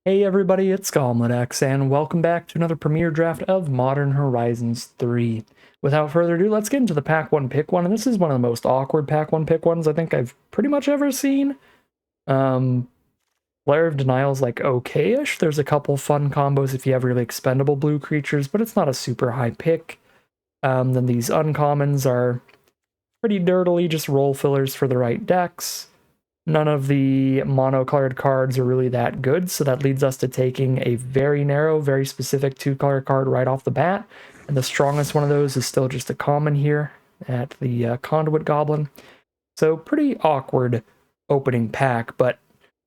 Hey everybody, it's GoblinX, and welcome back to another premiere draft of Modern Horizons 3. Without further ado, let's get into the pack one pick one, and this is one of the most awkward pack one pick ones I think I've pretty much ever seen. Flare of Denial's like okay-ish. There's a couple fun combos if you have really expendable blue creatures, but it's not a super high pick. Then these uncommons are pretty dirtily just role fillers for the right decks. None of the mono-colored cards are really that good, so that leads us to taking a very narrow, very specific two-color card right off the bat. And the strongest one of those is still just a common here at the Conduit Goblin. So pretty awkward opening pack, but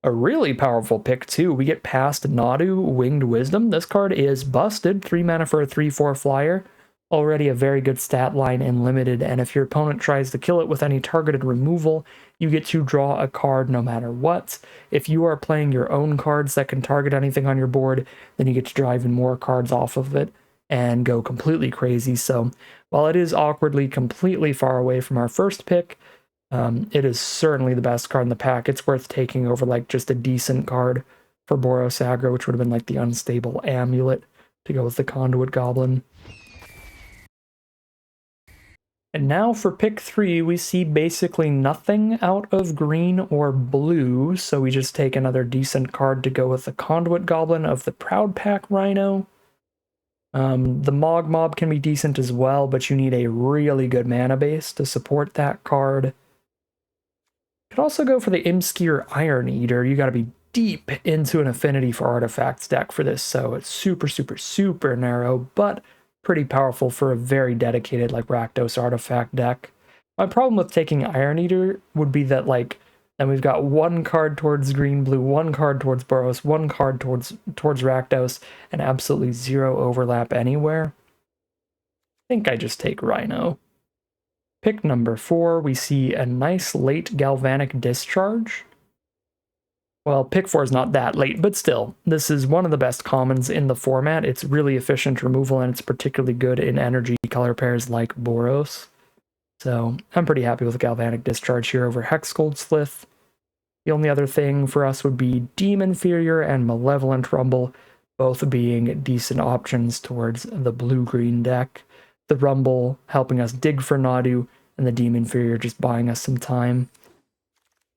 a really powerful pick too. We get past Nadu, Winged Wisdom. This card is busted, 3 mana for a 3/4 flyer. Already a very good stat line and limited, and if your opponent tries to kill it with any targeted removal, you get to draw a card no matter what. If you are playing your own cards that can target anything on your board, then you get to draw even more cards off of it and go completely crazy. So while it is awkwardly completely far away from our first pick, it is certainly the best card in the pack. It's worth taking over like just a decent card for Boros aggro, which would have been like the Unstable Amulet to go with the Conduit Goblin. And now for pick 3, we see basically nothing out of green or blue, so we just take another decent card to go with the Conduit Goblin of the Proud Pack Rhino. The Mog Mob can be decent as well, but you need a really good mana base to support that card. Could also go for the Imskir Iron Eater. You gotta be deep into an Affinity for Artifacts deck for this, so it's super narrow, but pretty powerful for a very dedicated like Rakdos artifact deck. My problem with taking Iron Eater would be that like then we've got one card towards green blue, one card towards Boros, one card towards Rakdos, and absolutely zero overlap anywhere. I think I just take Rhino. Pick number 4, we see a nice late Galvanic Discharge. Well, pick 4 is not that late, but still, this is one of the best commons in the format. It's really efficient removal, and it's particularly good in energy color pairs like Boros. So I'm pretty happy with Galvanic Discharge here over Hexgold Slith. The only other thing for us would be Demon Inferior and Malevolent Rumble, both being decent options towards the blue-green deck. The Rumble helping us dig for Nadu, and the Demon Inferior just buying us some time.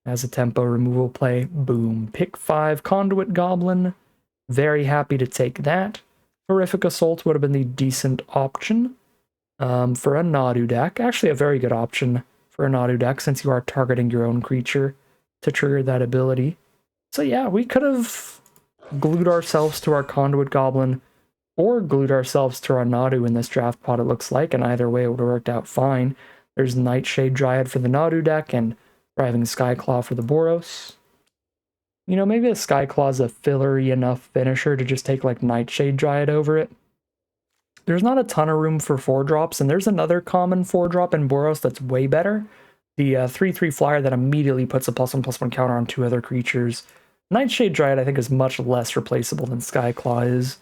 As a tempo removal play, boom. Pick 5, Conduit Goblin. Very happy to take that. Horrific Assault would have been the decent option for a Nadu deck. Actually, a very good option for a Nadu deck since you are targeting your own creature to trigger that ability. So yeah, we could have glued ourselves to our Conduit Goblin or glued ourselves to our Nadu in this draft pot, it looks like, and either way it would have worked out fine. There's Nightshade Dryad for the Nadu deck, and Thriving Skyclaw for the Boros. You know, maybe a Skyclaw's a fillery enough finisher to just take like Nightshade Dryad over it. There's not a ton of room for 4-drops, and there's another common 4-drop in Boros that's way better. The 3/3 flyer that immediately puts a +1/+1 counter on 2 other creatures. Nightshade Dryad, I think, is much less replaceable than Skyclaw is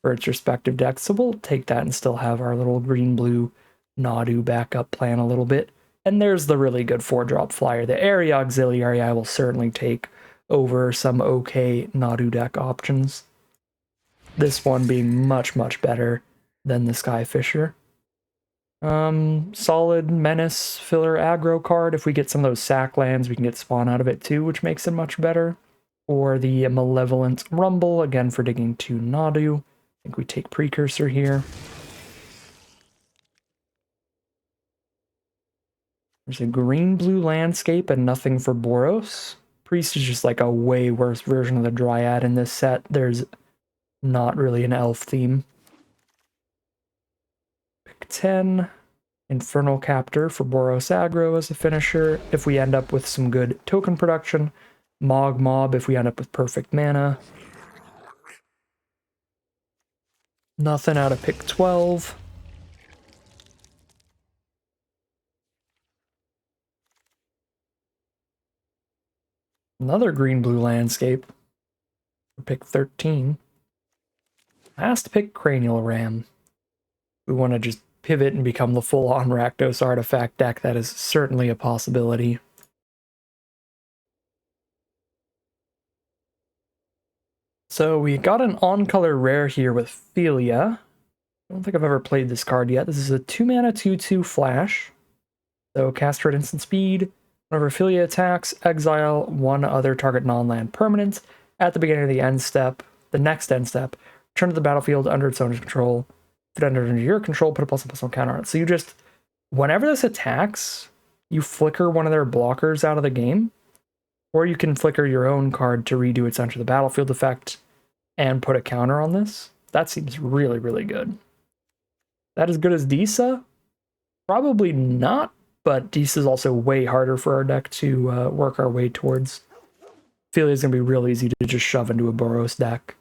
for its respective decks, so we'll take that and still have our little green-blue Nadu backup plan a little bit. And there's the really good 4-drop flyer. The Area Auxiliary I will certainly take over some okay Nadu deck options. This one being much better than the Skyfisher. Solid Menace filler aggro card. If we get some of those sack lands, we can get spawn out of it too, which makes it much better. Or the Malevolent Rumble, again for digging to Nadu. I think we take Precursor here. There's a green-blue landscape and nothing for Boros. Priest is just like a way worse version of the Dryad in this set. There's not really an elf theme. Pick 10. Infernal Captor for Boros aggro as a finisher if we end up with some good token production. Mog Mob if we end up with perfect mana. Nothing out of pick 12. Another green-blue landscape for pick 13. Last pick Cranial Ram. We want to just pivot and become the full-on Rakdos artifact deck. That is certainly a possibility. So we got an on-color rare here with Philia. I don't think I've ever played this card yet. This is a 2-mana 2/2 flash. So cast her at instant speed. Whenever Philia attacks, exile one other target non-land permanent at the beginning of the end step, the next end step. Return to the battlefield under its owner's control. If it entered under your control, put a +1/+1 counter on it. So you just, whenever this attacks, you flicker one of their blockers out of the game. Or you can flicker your own card to redo its enter the battlefield effect and put a counter on this. That seems really, really good. That as good as Disa? Probably not, but Disa is also way harder for our deck to work our way towards. Philia is going to be real easy to just shove into a Boros deck.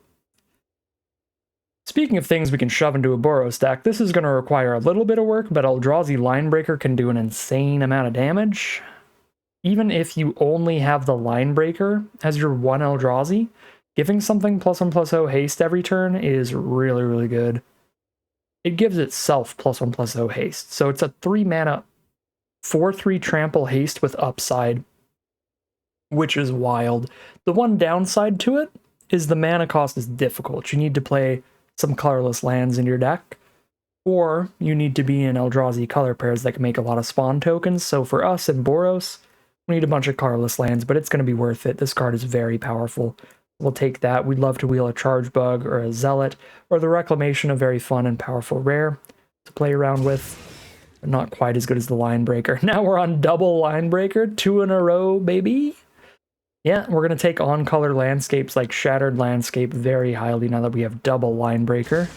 Speaking of things we can shove into a Boros deck, this is going to require a little bit of work, but Eldrazi Linebreaker can do an insane amount of damage. Even if you only have the Linebreaker as your one Eldrazi, giving something +1/+0 haste every turn is really, really good. It gives itself +1/+0 haste. So it's a 3-mana 4/3 trample haste with upside, which is wild. The one downside to it is the mana cost is difficult. You need to play some colorless lands in your deck, or you need to be in Eldrazi color pairs that can make a lot of spawn tokens. So for us in Boros, we need a bunch of colorless lands, but it's going to be worth it. This card is very powerful. We'll take that. We'd love to wheel a Charge Bug or a Zealot, or the Reclamation, a very fun and powerful rare to play around with. But not quite as good as the Linebreaker. Now we're on double Linebreaker, 2 in a row, baby. Yeah, we're going to take on-color landscapes like Shattered Landscape very highly now that we have double Linebreaker.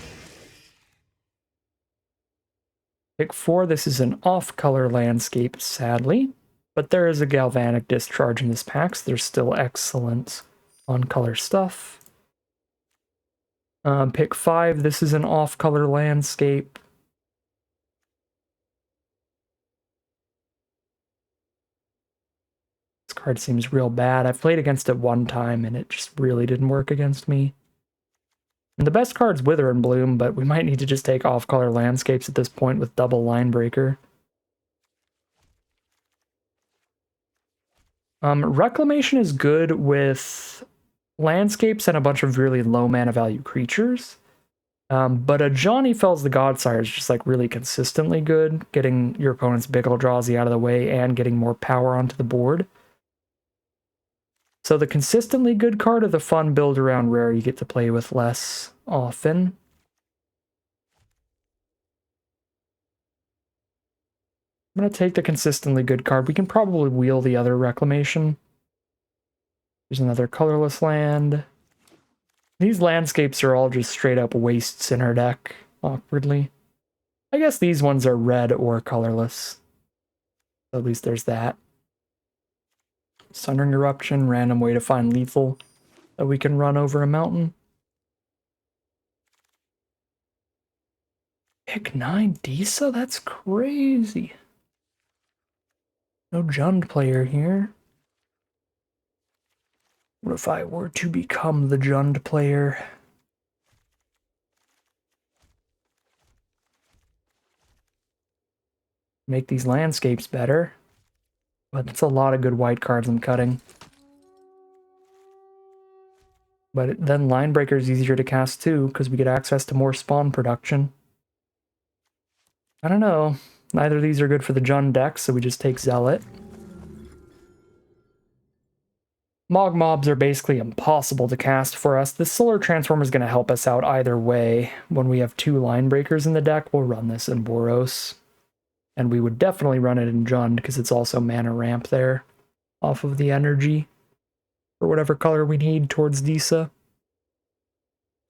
Pick 4, this is an off-color landscape, sadly. But there is a Galvanic Discharge in this pack, so there's still excellent on-color stuff. Pick 5, this is an off-color landscape. This card seems real bad. I've played against it one time, and it just really didn't work against me. And the best card's Wither and Bloom, but we might need to just take off-color landscapes at this point with double Linebreaker. Reclamation is good with landscapes and a bunch of really low mana value creatures. But a Johnny Fells the Godsire is just like really consistently good, getting your opponent's big Eldrazi out of the way and getting more power onto the board. So the consistently good card of the fun build around rare you get to play with less often. I'm going to take the consistently good card. We can probably wheel the other Reclamation. There's another colorless land. These landscapes are all just straight up wastes in our deck, awkwardly. I guess these ones are red or colorless. At least there's that. Sundering Eruption, random way to find lethal that we can run over a mountain. Pick 9 Disa? That's crazy. No Jund player here. What if I were to become the Jund player? Make these landscapes better. But it's a lot of good white cards I'm cutting. But then Linebreaker is easier to cast too, because we get access to more spawn production. I don't know. Neither of these are good for the Jund deck, so we just take Zealot. Mog Mobs are basically impossible to cast for us. The Solar Transformer is going to help us out either way. When we have 2 Linebreakers in the deck, we'll run this in Boros. And we would definitely run it in Jund, because it's also mana ramp there, off of the energy, for whatever color we need towards Disa.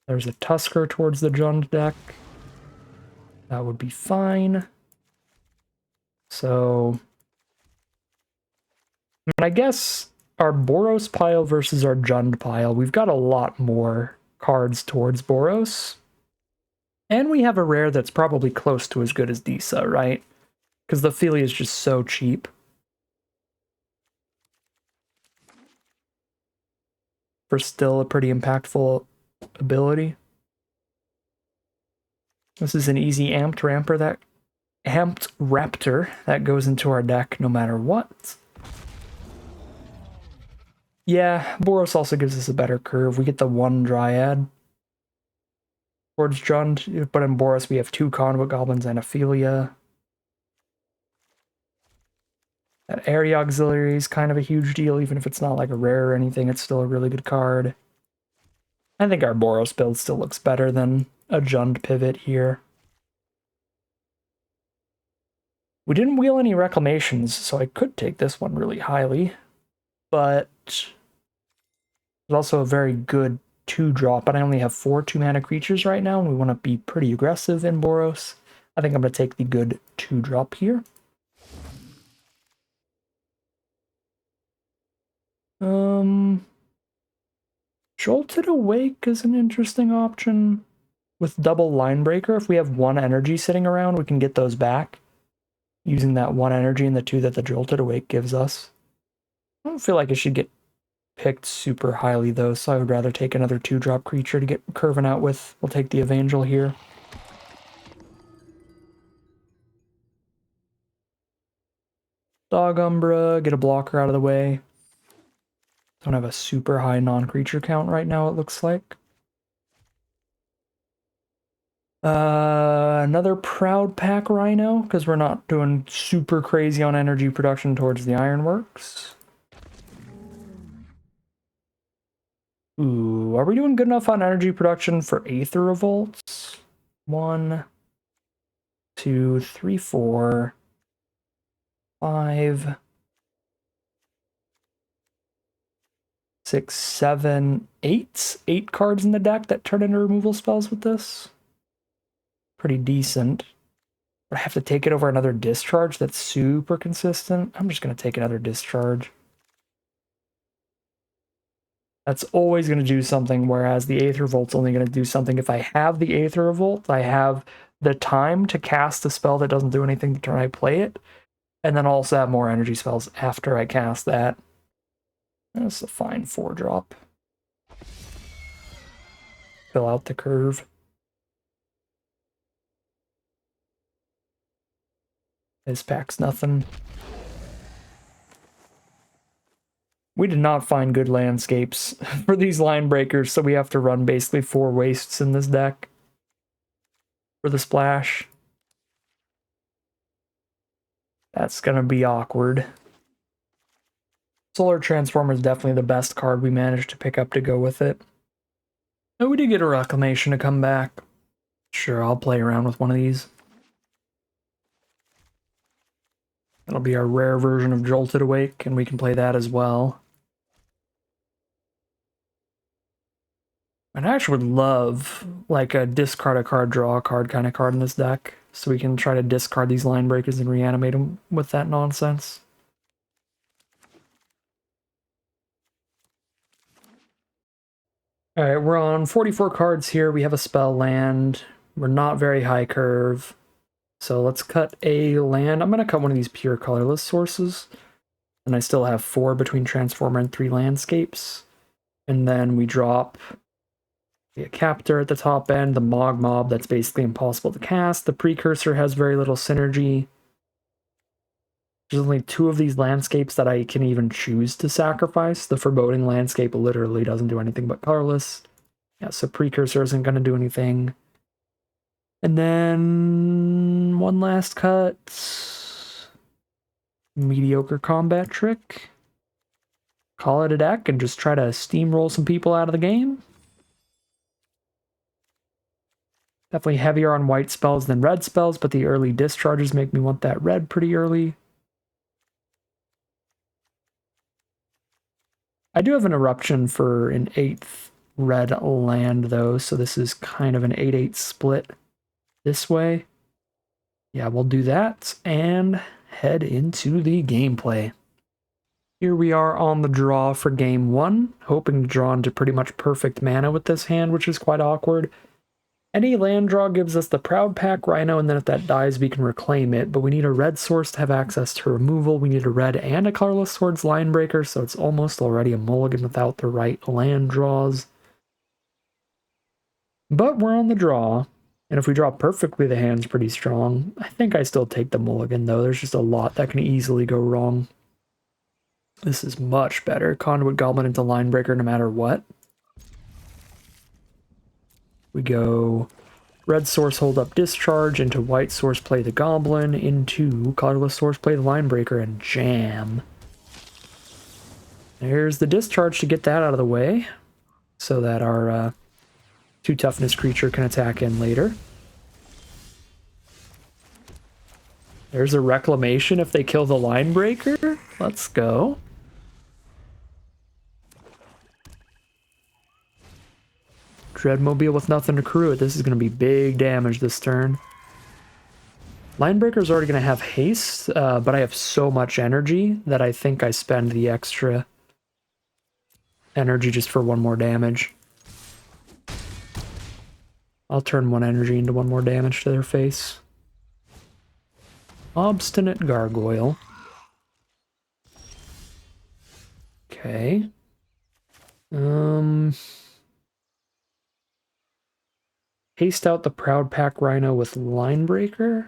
There's a Tusker towards the Jund deck. That would be fine. So, I guess our Boros pile versus our Jund pile, we've got a lot more cards towards Boros. And we have a rare that's probably close to as good as Disa, right? Because the Philia is just so cheap. For still a pretty impactful ability. This is an easy amped raptor that goes into our deck no matter what. Yeah, Boros also gives us a better curve. We get the 1 Dryad towards Jund, but in Boros we have 2 Conduit Goblins and Ophelia. That area auxiliary is kind of a huge deal, even if it's not like a rare or anything, it's still a really good card. I think our Boros build still looks better than a Jund pivot here. We didn't wheel any reclamations, so I could take this one really highly, but it's also a very good 2-drop, but I only have 4 2-mana creatures right now, and we want to be pretty aggressive in Boros. I think I'm going to take the good 2-drop here. Jolted Awake is an interesting option. With double Line Breaker, if we have 1 energy sitting around, we can get those back using that 1 energy and the 2 that the Jolted Awake gives us. I don't feel like it should get picked super highly though, so I would rather take another 2-drop creature to get curving out with. We'll take the Evangel here. Dog Umbra, get a blocker out of the way. Don't have a super high non-creature count right now, it looks like. Another Proud Pack Rhino, because we're not doing super crazy on energy production towards the Ironworks. Ooh, are we doing good enough on energy production for Aether Revolts? 1, 2, 3, 4, 5, 6, 7, 8. 8 cards in the deck that turn into removal spells with this. Pretty decent. But I have to take it over another discharge that's super consistent. I'm just going to take another discharge. That's always going to do something, whereas the Aether Revolt's only going to do something if I have the Aether Revolt. I have the time to cast a spell that doesn't do anything the turn I play it, and then also have more energy spells after I cast that. That's a fine 4-drop. Fill out the curve. This pack's nothing. We did not find good landscapes for these line breakers, so we have to run basically 4 wastes in this deck for the splash. That's gonna be awkward. Solar Transformer is definitely the best card we managed to pick up to go with it. Oh, we did get a Reclamation to come back. Sure, I'll play around with one of these. That'll be our rare version of Jolted Awake, and we can play that as well. And I actually would love, like, a discard a card, draw a card kind of card in this deck, so we can try to discard these line breakers and reanimate them with that nonsense. Alright, we're on 44 cards here. We have a spell land. We're not very high curve. So let's cut a land. I'm going to cut one of these pure colorless sources. And I still have 4 between Transformer and 3 landscapes. And then we drop a Captor at the top end, the Mog Mob that's basically impossible to cast. The Precursor has very little synergy. There's only 2 of these landscapes that I can even choose to sacrifice. The Foreboding landscape literally doesn't do anything but colorless. Yeah, so Precursor isn't going to do anything. And then one last cut. Mediocre combat trick. Call it a deck and just try to steamroll some people out of the game. Definitely heavier on white spells than red spells, but the early discharges make me want that red pretty early. I do have an Eruption for an 8th red land, though, so this is kind of an 8-8 split this way. Yeah, we'll do that and head into the gameplay. Here we are on the draw for game 1, hoping to draw into pretty much perfect mana with this hand, which is quite awkward. Any land draw gives us the Proud Pack Rhino, and then if that dies, we can reclaim it, but we need a red source to have access to removal. We need a red and a colorless Swords Line Breaker, so it's almost already a mulligan without the right land draws. But we're on the draw, and if we draw perfectly, the hand's pretty strong. I think I still take the mulligan, though. There's just a lot that can easily go wrong. This is much better. Conduit Goblin into Linebreaker no matter what. We go red source hold up discharge into white source play the Goblin into colorless source play the Linebreaker and jam. There's the discharge to get that out of the way so that our 2 toughness creature can attack in later. There's a reclamation if they kill the Linebreaker. Let's go. Dreadmobile with nothing to crew it. This is going to be big damage this turn. Linebreaker's already going to have haste, but I have so much energy that I think I spend the extra energy just for 1 more damage. I'll turn 1 energy into 1 more damage to their face. Obstinate Gargoyle. Okay. Haste out the Proud Pack Rhino with Linebreaker.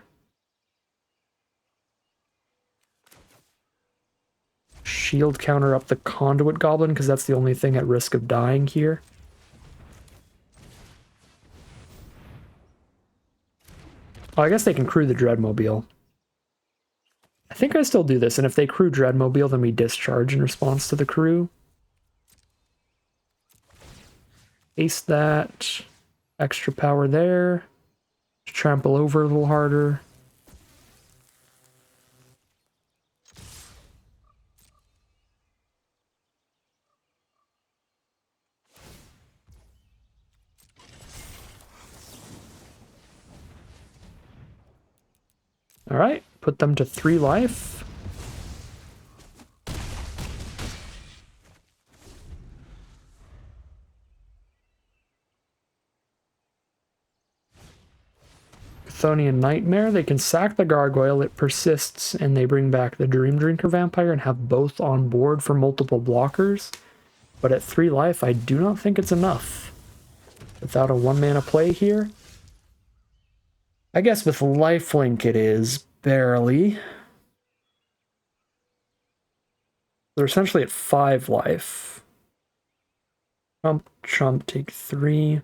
Shield counter up the Conduit Goblin, because that's the only thing at risk of dying here. Oh, I guess they can crew the Dreadmobile. I think I still do this, and if they crew Dreadmobile, then we discharge in response to the crew. Ace that. Extra power there. Trample over a little harder. Alright, put them to 3 life. Chthonian Nightmare. They can sack the Gargoyle, it persists, and they bring back the Dream Drinker Vampire and have both on board for multiple blockers. But at 3 life, I do not think it's enough. Without a 1-mana play here. I guess with lifelink it is, barely. They're essentially at 5 life. Chump, take 3.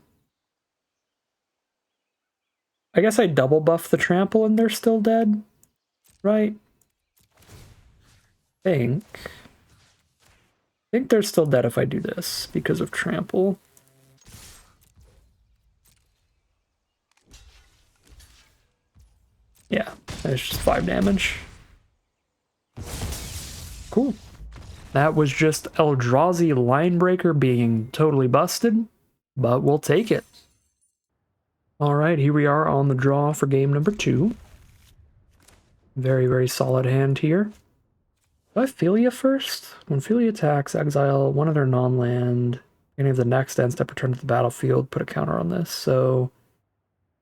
I guess I double buff the trample and they're still dead, right? I think they're still dead if I do this because of trample. Yeah, it's just 5 damage. Cool. That was just Eldrazi Linebreaker being totally busted, but we'll take it. Alright, here we are on the draw for game number 2. Very, very solid hand here. Do I Philia first? When Philia attacks, exile 1 of their non-land. Any of the next end step return to the battlefield, put a counter on this. So,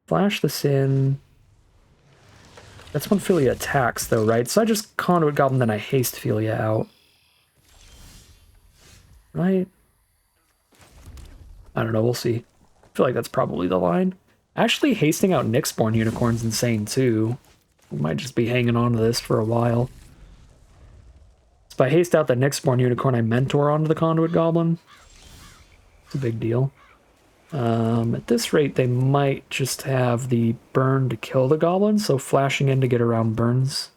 flash this in. That's when Philia attacks, though, right? So I just Conduit Goblin, then I haste Philia out. Right? I don't know, we'll see. I feel like that's probably the line. Actually, hasting out Nyxborn Unicorn's insane, too. We might just be hanging on to this for a while. So if I haste out the Nyxborn Unicorn, I Mentor onto the Conduit Goblin. It's a big deal. At this rate, they might just have the burn to kill the Goblin, so flashing in to get around burns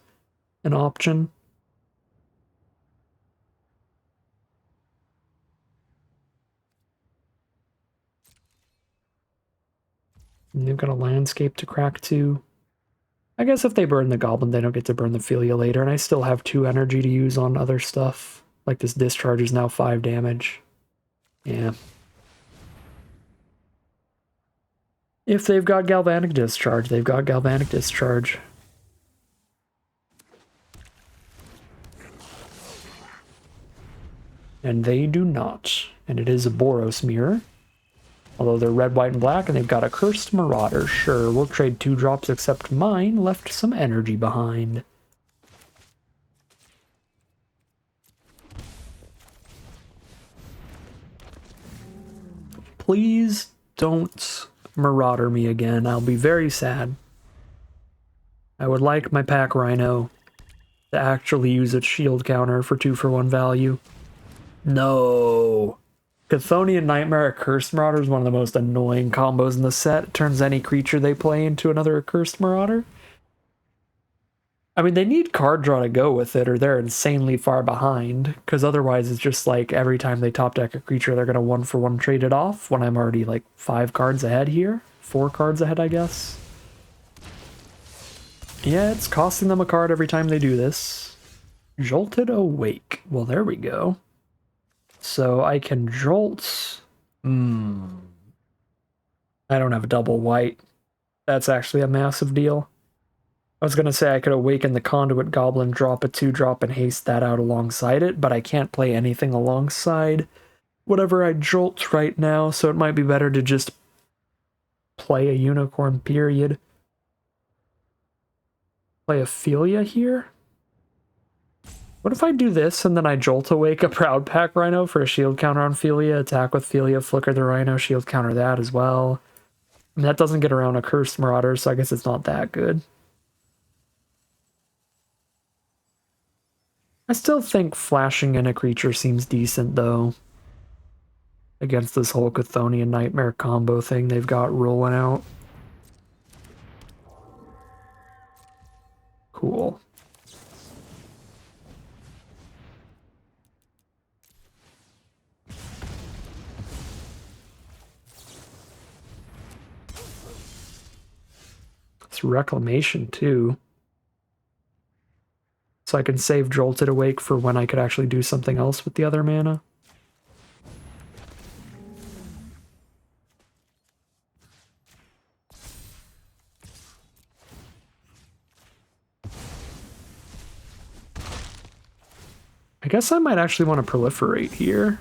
an option. And they've got a landscape to crack too. I guess if they burn the Goblin, they don't get to burn the Philia later, and I still have 2 energy to use on other stuff. Like this discharge is now 5 damage. Yeah. If they've got Galvanic Discharge, they've got Galvanic Discharge. And they do not. And it is a Boros Mirror. Although they're red, white, and black, and they've got a Cursed Marauder. Sure, we'll trade 2 drops, except mine left some energy behind. Please don't Marauder me again. I'll be very sad. I would like my Pack Rhino. to actually use its shield counter for 2-for-1 value. No! Chthonian Nightmare Accursed Marauder is one of the most annoying combos in the set. It turns any creature they play into another Accursed Marauder. I mean, they need card draw to go with it, or they're insanely far behind, because otherwise it's just like every time they top deck a creature, they're going to 1-for-1 trade it off when I'm already like 5 cards ahead here. 4 cards ahead, I guess. Yeah, it's costing them a card every time they do this. Jolted Awake. Well, there we go. So I can jolt. I don't have a double white. That's actually a massive deal. I was going to say I could awaken the Conduit Goblin, drop a 2-drop, and haste that out alongside it, but I can't play anything alongside whatever I jolt right now, so it might be better to just play a Unicorn, period. Play Ophelia here? What if I do this and then I Jolt Awake a Proud Pack Rhino for a shield counter on Ophelia, attack with Ophelia, flicker the Rhino, shield counter that as well? And that doesn't get around a Cursed Marauder, so I guess it's not that good. I still think flashing in a creature seems decent, though. Against this whole Chthonian Nightmare combo thing they've got rolling out. Cool. It's Reclamation, too. So I can save Jolted Awake for when I could actually do something else with the other mana. I guess I might actually want to proliferate here.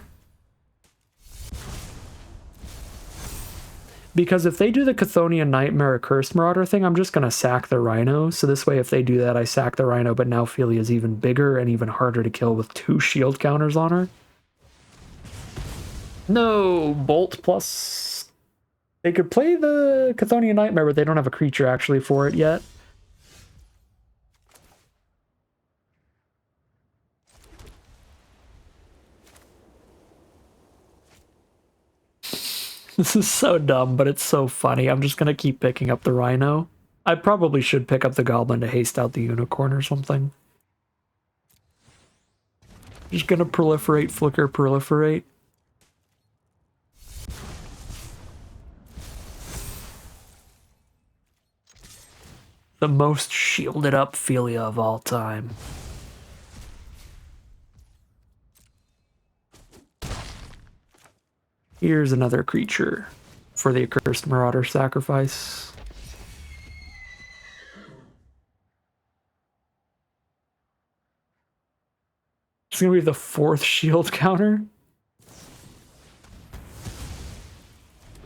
Because if they do the Chthonian Nightmare Accursed Marauder thing, I'm just going to sack the Rhino. So this way, if they do that, I sack the Rhino, but now Ophelia is even bigger and even harder to kill with 2 shield counters on her. No, Bolt plus... They could play the Chthonian Nightmare, but they don't have a creature actually for it yet. This is so dumb, but it's so funny. I'm just gonna keep picking up the Rhino. I probably should pick up the Goblin to haste out the Unicorn or something. Just gonna proliferate, flicker, proliferate. The most shielded up Ophelia of all time. Here's another creature for the Accursed Marauder sacrifice. It's gonna be the 4th shield counter.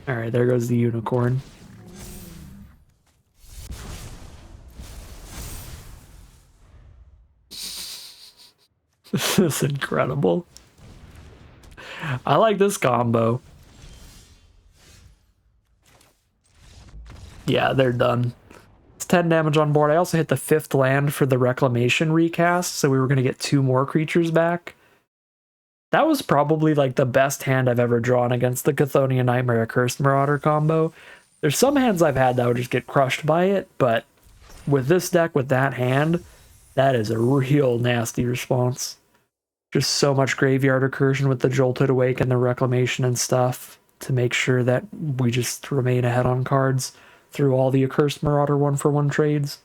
Alright, there goes the Unicorn. This is incredible. I like this combo. Yeah, they're done. It's 10 damage on board. I also hit the 5th land for the Reclamation recast, so we were going to get 2 more creatures back. That was probably like the best hand I've ever drawn against the Chthonian Nightmare Accursed Marauder combo. There's some hands I've had that would just get crushed by it, but with this deck, with that hand, that is a real nasty response. Just so much graveyard recursion with the Jolted Awake and the Reclamation and stuff to make sure that we just remain ahead on cards through all the Accursed Marauder 1-for-1 trades.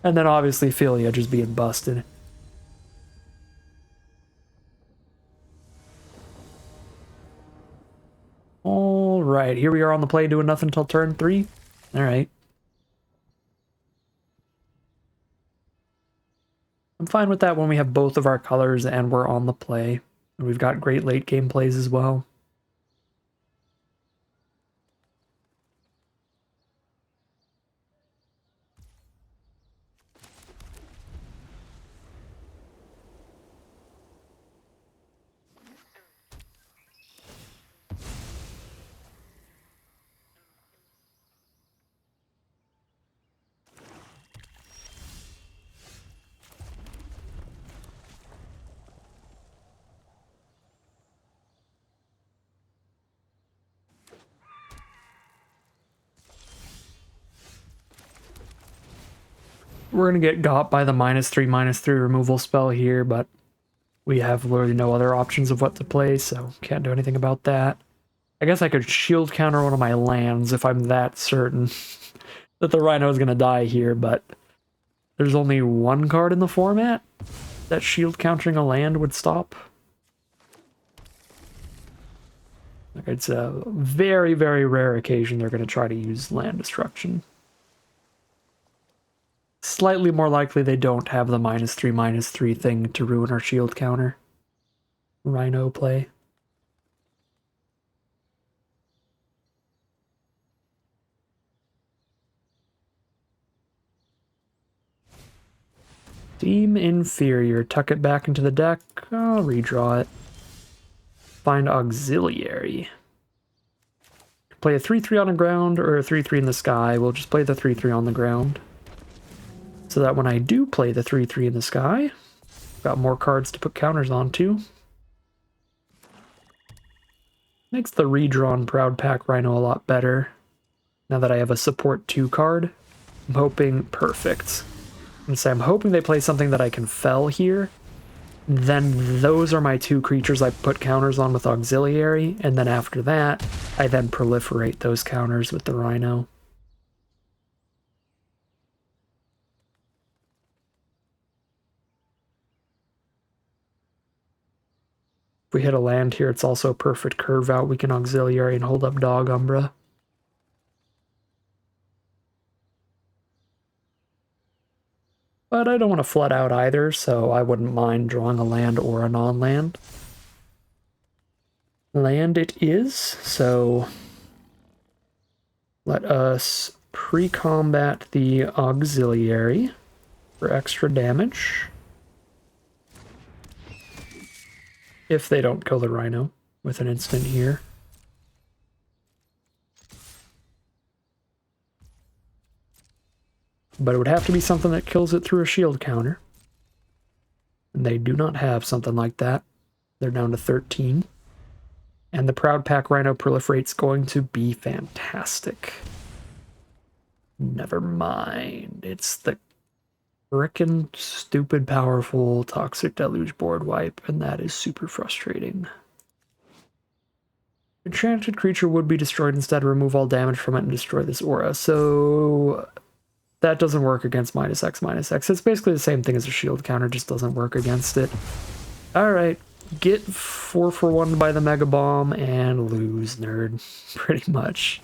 And then obviously Ophelia just being busted. Alright, here we are on the play doing nothing until turn 3. Alright. I'm fine with that when we have both of our colors and we're on the play. And we've got great late game plays as well. we're gonna get got by the -3/-3 removal spell here, but we have literally no other options of what to play, so can't do anything about that. I guess I could shield counter one of my lands if I'm that certain that the Rhino is gonna die here, but there's only one card in the format that shield countering a land would stop. Like, it's a very, very rare occasion they're going to try to use land destruction. Slightly more likely they don't have the -3/-3 thing to ruin our shield counter. Rhino play. Deem inferior. Tuck it back into the deck. I'll redraw it. Find auxiliary. Play a 3/3 on the ground or a 3/3 in the sky. We'll just play the 3/3 on the ground. So that when I do play the 3/3 in the sky, I've got more cards to put counters onto. Makes the redrawn Proud Pack Rhino a lot better. Now that I have a support 2 card, I'm hoping perfect. I'm hoping they play something that I can fell here. Then those are my 2 creatures I put counters on with auxiliary, and then after that, I then proliferate those counters with the Rhino. If we hit a land here, it's also a perfect curve out. We can auxiliary and hold up Dog Umbra. But I don't want to flood out either, so I wouldn't mind drawing a land or a non-land. Land it is, so let us pre-combat the auxiliary for extra damage. If they don't kill the Rhino with an instant here. But it would have to be something that kills it through a shield counter. And they do not have something like that. They're down to 13. And the Proud Pack Rhino proliferate's going to be fantastic. Never mind. It's the frickin' stupid powerful Toxic Deluge board wipe, and that is super frustrating. Enchanted creature would be destroyed instead. Remove all damage from it and destroy this aura. So that doesn't work against -X/-X. It's basically the same thing as a shield counter, just doesn't work against it. Alright, get 4/1 by the Mega Bomb and lose, nerd. Pretty much.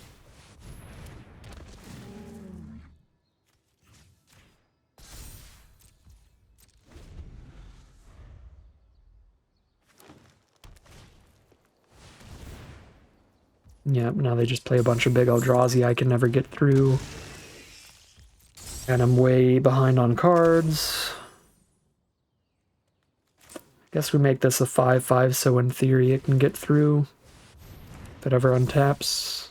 Yep, now they just play a bunch of big Eldrazi I can never get through. And I'm way behind on cards. Guess we make this a 5/5, so in theory it can get through. If it ever untaps.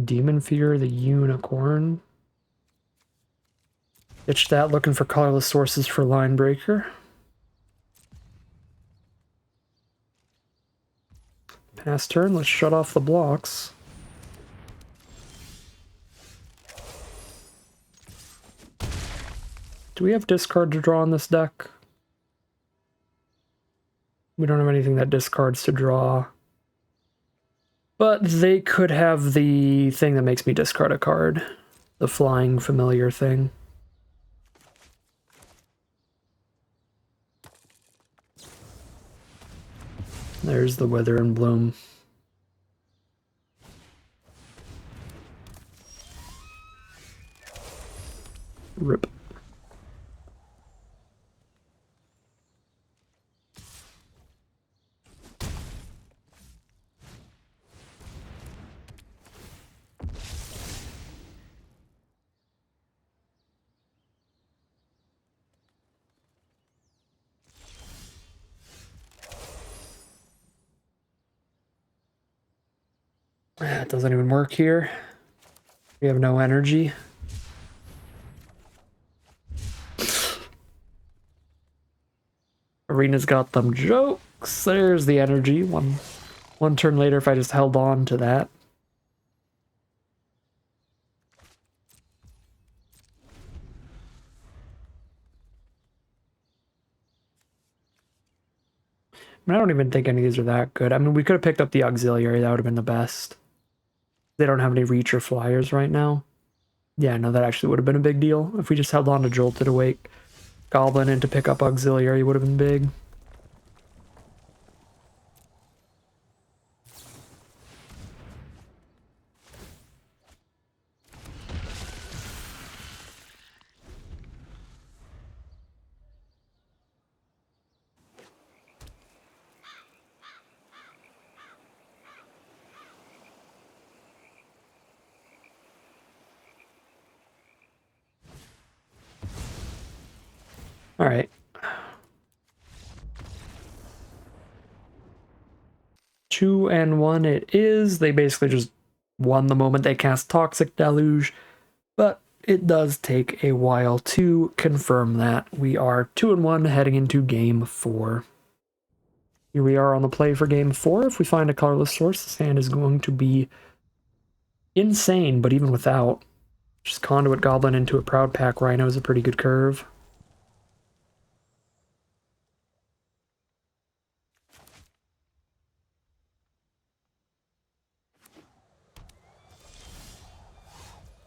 Demon Fear, the Unicorn. Ditch that, looking for colorless sources for Line Breaker. Pass turn, let's shut off the blocks. Do we have discard to draw on this deck? We don't have anything that discards to draw. But they could have the thing that makes me discard a card. The flying familiar thing. There's the Wither and Bloom. Rip. It doesn't even work here. We have no energy. Arena's got them jokes. There's the energy. One One turn later if I just held on to that. I don't even think any of these are that good. I mean, we could have picked up the auxiliary. That would have been the best. They don't have any reach or flyers right now. Yeah, no, that actually would have been a big deal. If we just held on to Jolted Awake Goblin and to pick up auxiliary would have been big. All right. 2-1 it is. They basically just won the moment they cast Toxic Deluge, but it does take a while to confirm that. We are 2-1 heading into game 4. Here we are on the play for game 4. If we find a colorless source, this hand is going to be insane, but even without, just Conduit Goblin into a Proud Pack Rhino is a pretty good curve.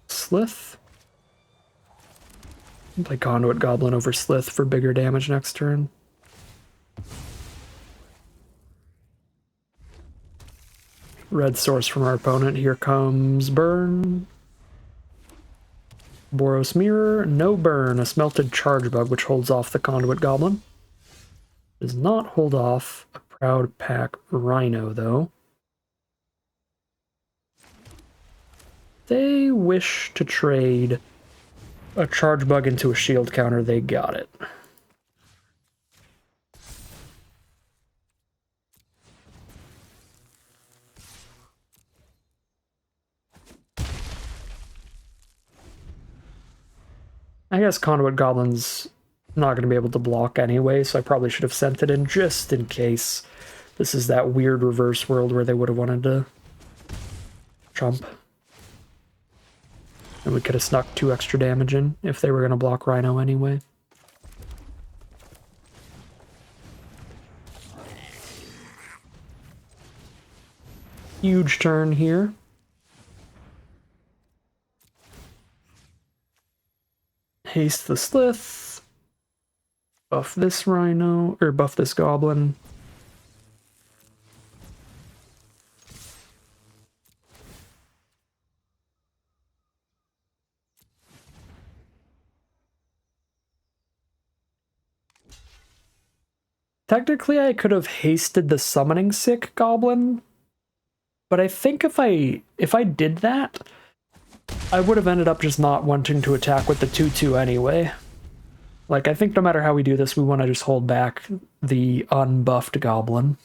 Slith. Play Conduit Goblin over Slith for bigger damage next turn. Red source from our opponent. Here comes Burn. Boros Mirror. No burn. A Smelted Charge Bug, which holds off the Conduit Goblin. Does not hold off a Proud Pack Rhino, though. They wish to trade a Charge Bug into a shield counter. They got it. I guess Conduit Goblin's not going to be able to block anyway, so I probably should have sent it in just in case. This is that weird reverse world where they would have wanted to jump. And we could have snuck 2 extra damage in if they were going to block Rhino anyway. Huge turn here. Haste the Slith. Buff this Rhino, or buff this Goblin. Technically, I could have hasted the Summoning Sick Goblin, but I think if I did that, I would have ended up just not wanting to attack with the 2/2 anyway. Like, I think no matter how we do this, we want to just hold back the unbuffed Goblin.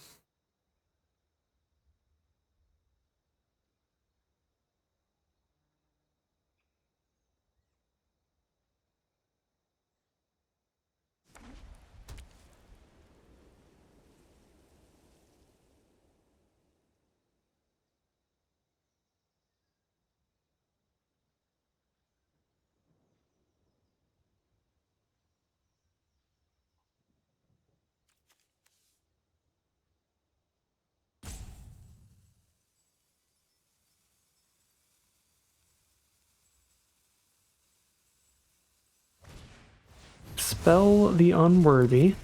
Spell the Unworthy.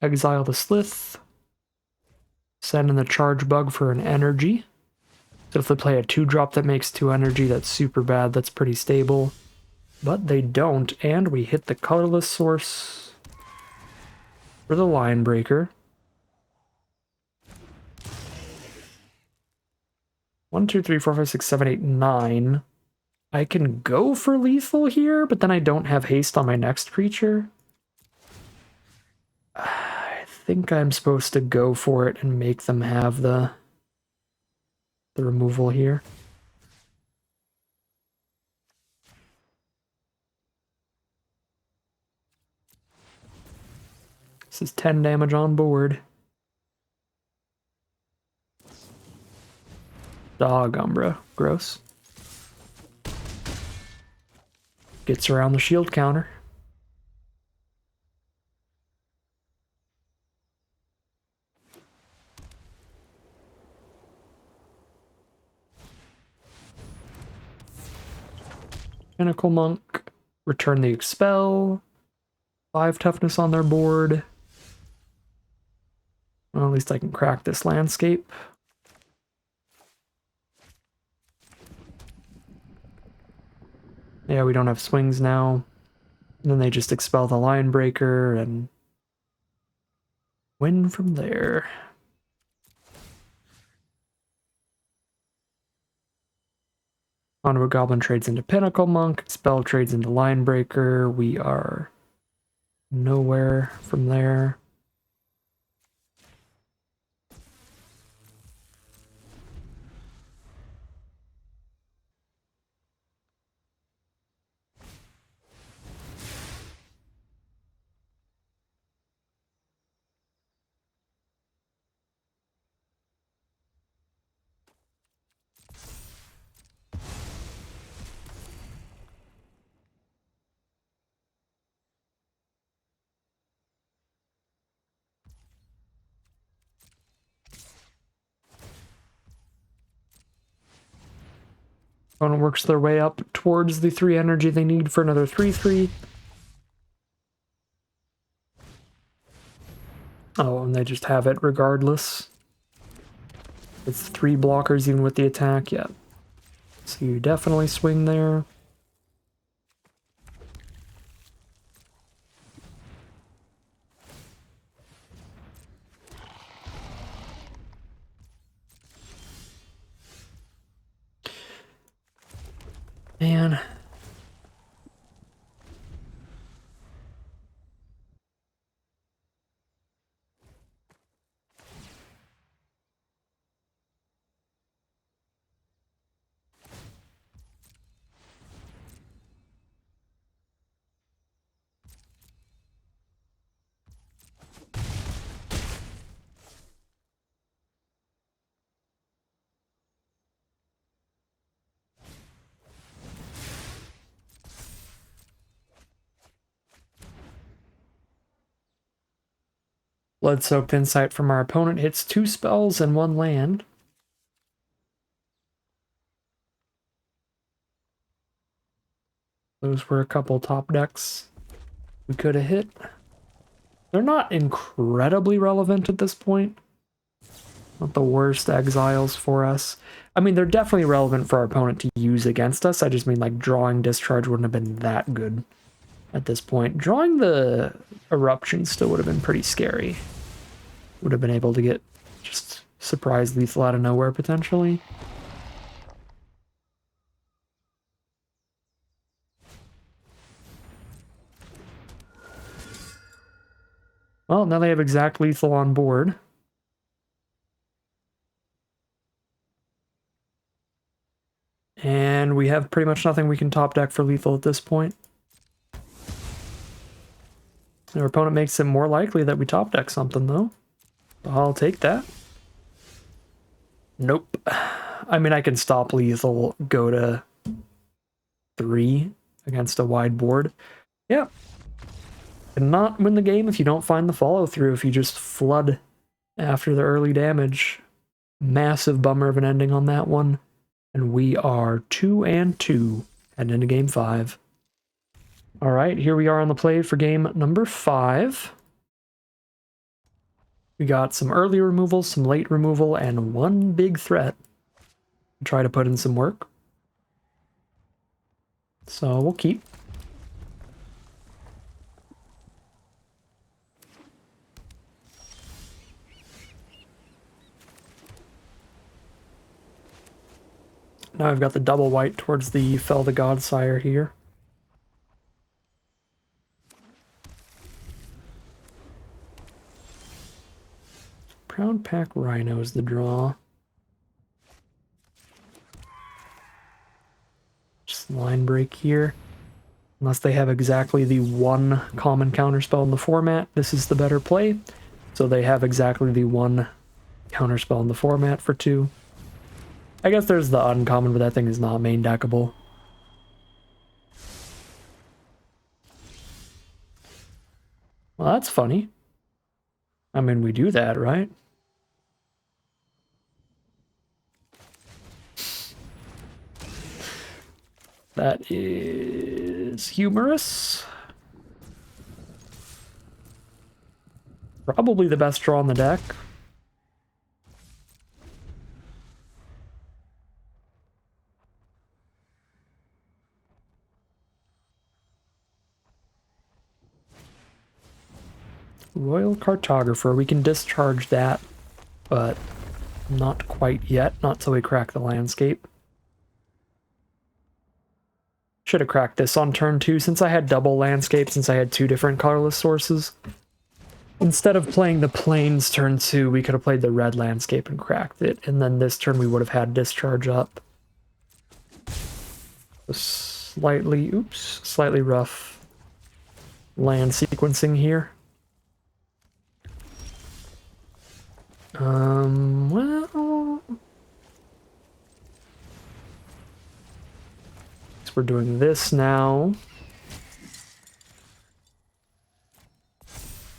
Exile the Slith. Send in the Charge Bug for an energy. So if they play a 2-drop that makes 2 energy, that's super bad. That's pretty stable. But they don't, and we hit the colorless source for the Line Breaker. 1, 2, 3, 4, 5, 6, 7, 8, 9. I can go for lethal here, but then I don't have haste on my next creature. I think I'm supposed to go for it and make them have the removal here. This is 10 damage on board. Dog Umbra. Gross. Gets around the shield counter. Pinnacle Monk. Return the Expel. 5 toughness on their board. Well, at least I can crack this landscape. Yeah, we don't have swings now. And then they just expel the Line Breaker and win from there. Conduit Goblin trades into Pinnacle Monk. Expel trades into Line Breaker. We are nowhere from there. Opponent works their way up towards the 3 energy they need for another 3/3. Oh, and they just have it regardless. It's 3 blockers even with the attack, yeah. So you definitely swing there. Man. Blood-soaked Insight from our opponent hits 2 spells and 1 land. Those were a couple top decks we could have hit. They're not incredibly relevant at this point. Not the worst exiles for us. I mean, they're definitely relevant for our opponent to use against us. I just mean, like, drawing Discharge wouldn't have been that good at this point. Drawing the Eruption still would have been pretty scary. Would have been able to get just surprise lethal out of nowhere, potentially. Well, now they have exact lethal on board. And we have pretty much nothing we can top deck for lethal at this point. Our opponent makes it more likely that we top deck something, though. I'll take that. Nope. I mean, I can stop lethal, go to 3 against a wide board. Yeah. Cannot win the game if you don't find the follow-through, if you just flood after the early damage. Massive bummer of an ending on that one. And we are 2-2 heading into game 5. All right, here we are on the play for game number 5. We got some early removal, some late removal, and 1 big threat. Try to put in some work. So we'll keep. Now I've got the double white towards the Fell the Godsire here. Proud Pack Rhino is the draw. Just line break here. Unless they have exactly the 1 common counterspell in the format, this is the better play. So they have exactly the 1 counterspell in the format for 2. I guess there's the uncommon, but that thing is not main deckable. Well, that's funny. I mean, we do that, right? That is humorous. Probably the best draw on the deck. Royal Cartographer, we can discharge that, but not quite yet, not till we crack the landscape. Should have cracked this on turn 2 since I had double landscape, since I had 2 different colorless sources. Instead of playing the plains turn 2, we could have played the red landscape and cracked it, and then this turn we would have had discharge up. Slightly rough land sequencing here. Well, so we're doing this now.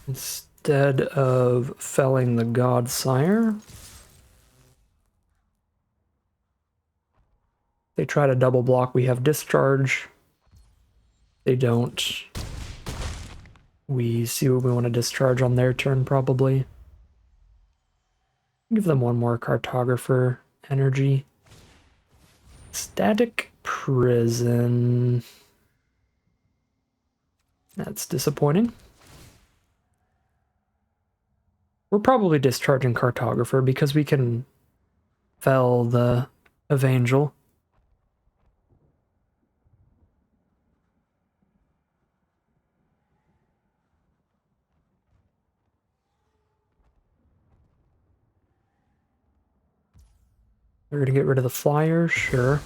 Instead of felling the Godsire, they try to double block. We have discharge. They don't. We see what we want to discharge on their turn, probably. Give them one more cartographer energy. Static prison. That's disappointing. We're probably discharging cartographer because we can fell the Evangel. We're gonna get rid of the flyer, sure.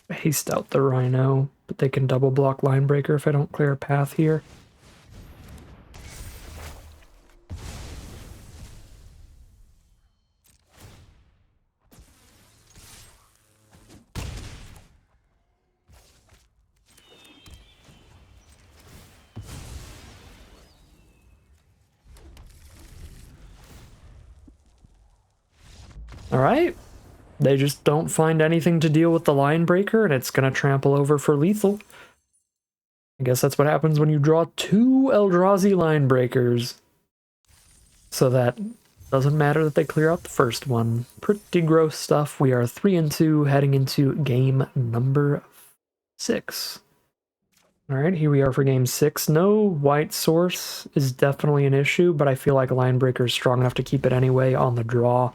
Haste out the Rhino, but they can double block Linebreaker if I don't clear a path here. Alright. They just don't find anything to deal with the Linebreaker, and it's gonna trample over for lethal. I guess that's what happens when you draw 2 Eldrazi Linebreakers. So that doesn't matter that they clear out the first one. Pretty gross stuff. We are 3-2 heading into game number 6. Alright, here we are for game 6. No white source is definitely an issue, but I feel like Linebreaker is strong enough to keep it anyway on the draw.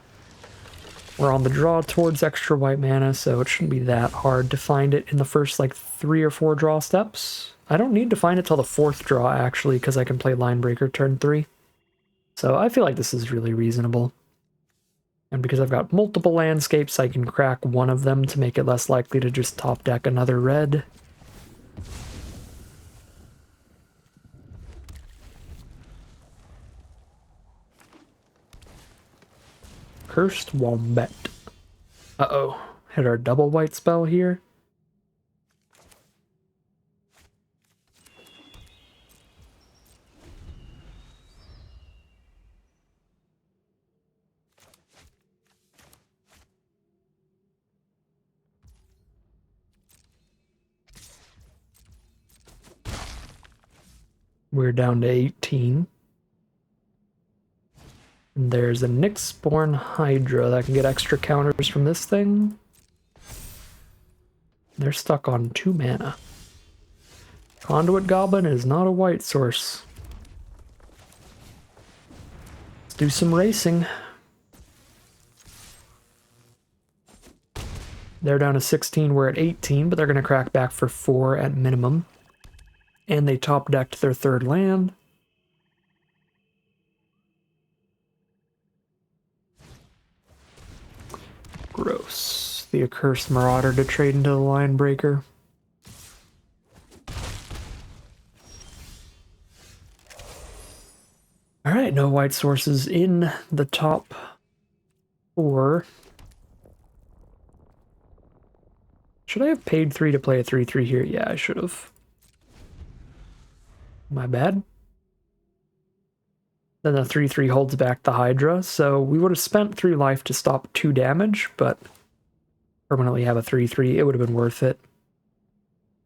We're on the draw towards extra white mana, so it shouldn't be that hard to find it in the first, like, 3 or 4 draw steps. I don't need to find it till the 4th draw, actually, because I can play Linebreaker turn 3. So I feel like this is really reasonable. And because I've got multiple landscapes, I can crack one of them to make it less likely to just top deck another red. Cursed Wombat. Uh-oh. Hit our double white spell here. We're down to 18. And there's a Nyxborn Hydra that can get extra counters from this thing. They're stuck on 2 mana. Conduit Goblin is not a white source. Let's do some racing. They're down to 16, we're at 18, but they're going to crack back for 4 at minimum. And they top decked their third land. Gross. The accursed marauder to trade into the line breaker. Alright, no white sources in the top 4. Should I have paid 3 to play a 3/3 here? Yeah, I should have. My bad. Then the 3/3 holds back the Hydra, so we would have spent 3 life to stop 2 damage, but permanently have a 3/3. It would have been worth it.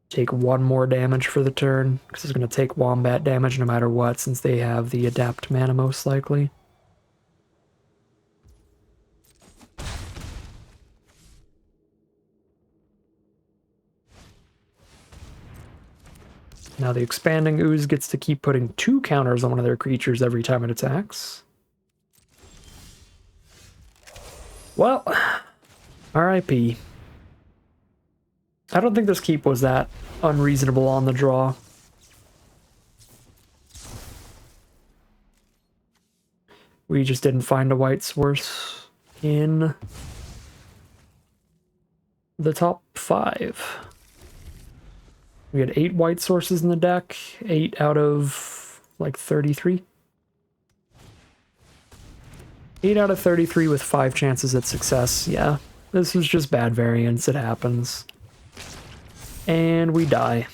Take 1 more damage for the turn, because it's going to take Wombat damage no matter what, since they have the Adapt mana most likely. Now the Expanding Ooze gets to keep putting 2 counters on one of their creatures every time it attacks. Well, RIP. I don't think this keep was that unreasonable on the draw. We just didn't find a white source in the top 5. We had 8 white sources in the deck, 8 out of like 33. 8 out of 33 with 5 chances at success. Yeah, this was just bad variance, it happens. And we die.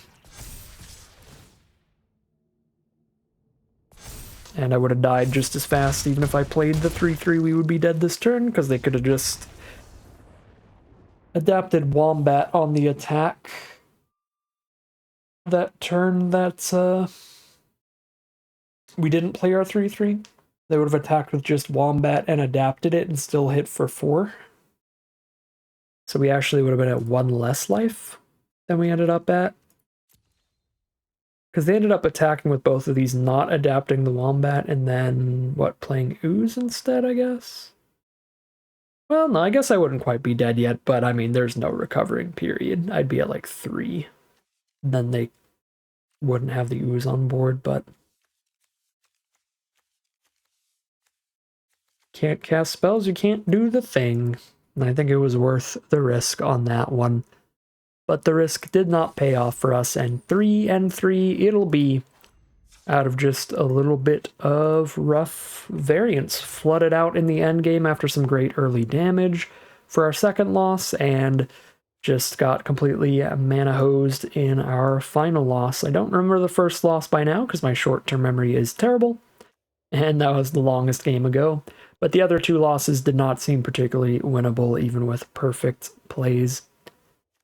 And I would have died just as fast even if I played the 3/3, we would be dead this turn, because they could have just adapted Wombat on the attack that turn that we didn't play our 3/3. They would have attacked with just Wombat and adapted it and still hit for 4. So we actually would have been at 1 less life than we ended up at. Because they ended up attacking with both of these, not adapting the Wombat, and then, what, playing Ooze instead, I guess? Well, no, I guess I wouldn't quite be dead yet, but I mean, there's no recovering period. I'd be at like 3. Then they wouldn't have the Ooze on board, but can't cast spells, you can't do the thing. And I think it was worth the risk on that one. But the risk did not pay off for us, and 3 and 3 it'll be, out of just a little bit of rough variance. Flooded out in the end game after some great early damage for our second loss, and just got completely mana hosed in our final loss. I don't remember the first loss by now, because my short-term memory is terrible, and that was the longest game ago. But the other 2 losses did not seem particularly winnable, even with perfect plays.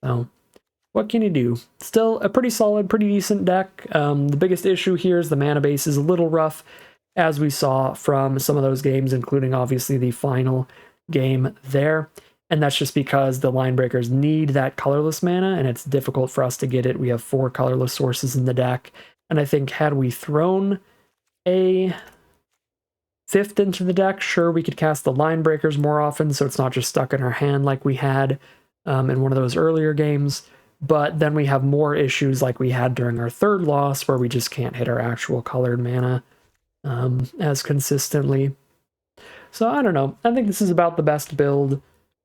So, what can you do? Still a pretty solid, pretty decent deck. The biggest issue here is the mana base is a little rough, as we saw from some of those games, including obviously the final game there. And that's just because the line breakers need that colorless mana, and it's difficult for us to get it. We have 4 colorless sources in the deck, and I think had we thrown a 5th into the deck, sure, we could cast the line breakers more often, so it's not just stuck in our hand like we had in one of those earlier games. But then we have more issues like we had during our 3rd loss, where we just can't hit our actual colored mana as consistently. So I don't know. I think this is about the best build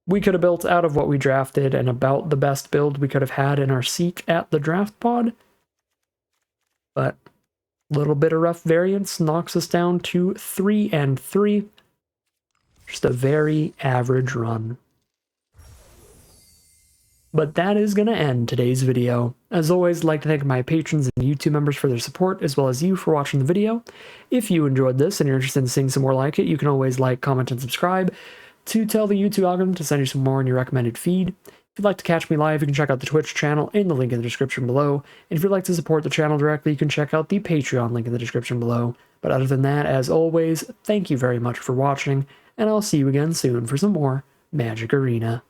we could have built out of what we drafted, and about the best build we could have had in our seat at the draft pod. But a little bit of rough variance knocks us down to 3 and 3. Just a very average run. But that is going to end today's video. As always, I'd like to thank my patrons and YouTube members for their support, as well as you for watching the video. If you enjoyed this and you're interested in seeing some more like it, you can always like, comment, and subscribe to tell the YouTube algorithm to send you some more in your recommended feed. If you'd like to catch me live, you can check out the Twitch channel in the link in the description below. And if you'd like to support the channel directly, you can check out the Patreon link in the description below. But other than that, as always, thank you very much for watching, and I'll see you again soon for some more Magic Arena.